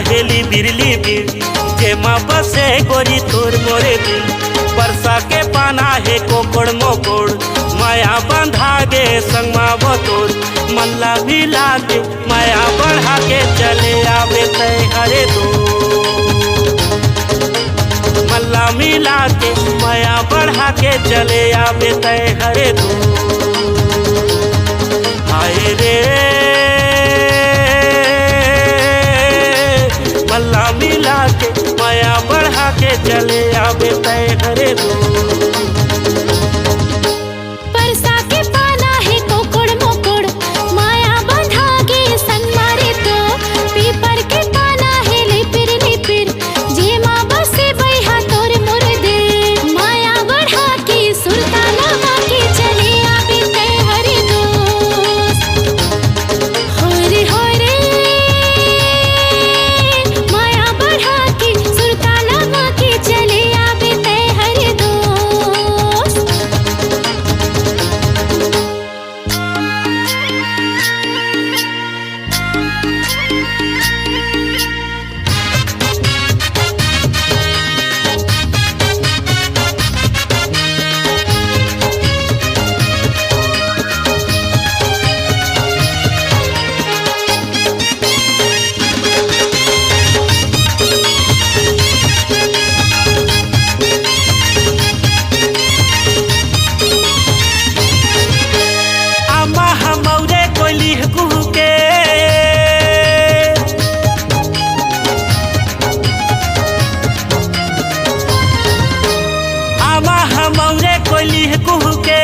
हेली बिरली बिर जेमा बसे गोरी तोर मोरे दिल। बरसा के पाना है कोकोड़ मोकोड़ माया बंधा गे संगमा बतोर। मल्ला भी लागे माया बढ़ा के चले आवे तय हरे दो। मल्ला मिला के माया बढ़ा के चले आवे तय हरे दो। हाय रे मल्ला मिला के माया बढ़ा के चले आवे तय हरे दो। बरसा के पाना है कोकोड़ मोकोड़ माया बंधा गे संग मारे तो। पीपर के पाना है लिपिर जेमा बसे बैहा तोर मोर दे। माया बढ़ा के सुरताना के चले आवे तय हरे दोस्त। हो रे माया बढ़ा के सुरताना के चले आवे तय हरे दोस्त। आमा हमौरे कोइली कुहू के आमा हमौरे कोइली कुहू के।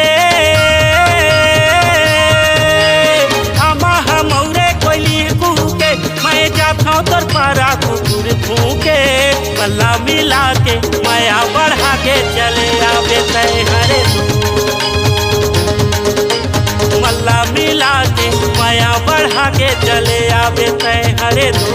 आमा हमौरे कोइली कुहू के मैं जाता तोर पारा कुकुर फूके। मल्ला मिला के माया बढ़ा के चले आवे तय हरे दो। मल्ला मिला के माया बढ़ा के चले आवे तय हरे दो।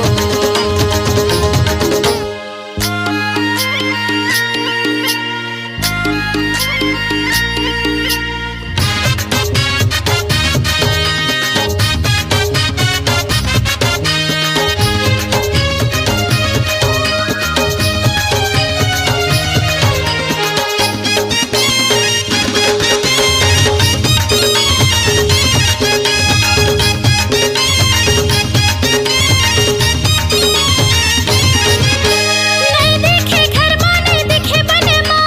नहीं देखे घर मां नहीं देखे बने मां।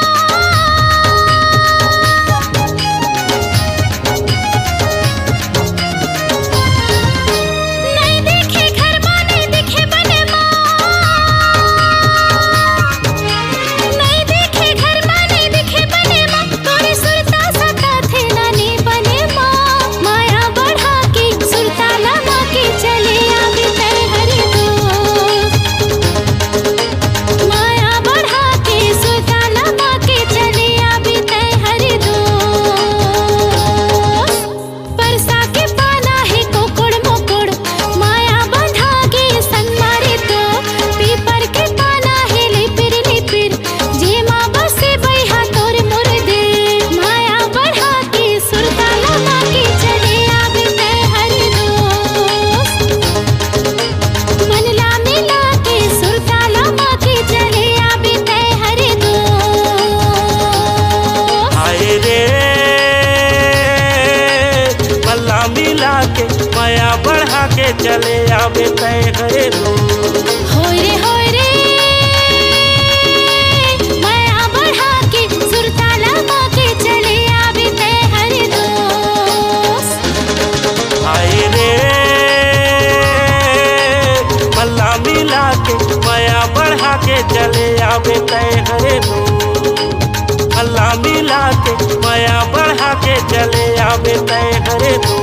नहीं देखे घर मां नहीं देखे बने मां। नहीं देखे घर मां नहीं देखे बने मां। तोरे सुरता सता थे नानी बने मां। माया बढ़ा के सुरताना मां के चले आवे तय हरे दोस्त। माया बढ़ा के सुरताना मां के चले आवे तय हरे दोस्त। बरसा के पाना है कोकोड़ मोकोड़ माया बंधा गे संग मारे तो। पीपर के पाना है लिपिर जेमा बसे बैहा तोर मोर दे। माया बढ़ा के सुरताना मां के चले आवे तय हरे दोस्त। मनला मिला के सुरताना मां के चले आवे तय हरे दोस्त। हाय रे मल्ला मिला के माया बढ़ा के चले आवे तय हरे दो। होय रे माया बढ़ा के सुरताना मां के चले आवे तय हरे दोस्त। हाय रे मल्ला मिला के माया बढ़ा के चले आवे तय हरे दो। मल्ला मिला के माया बढ़ा के चले आवे तय हरे दो।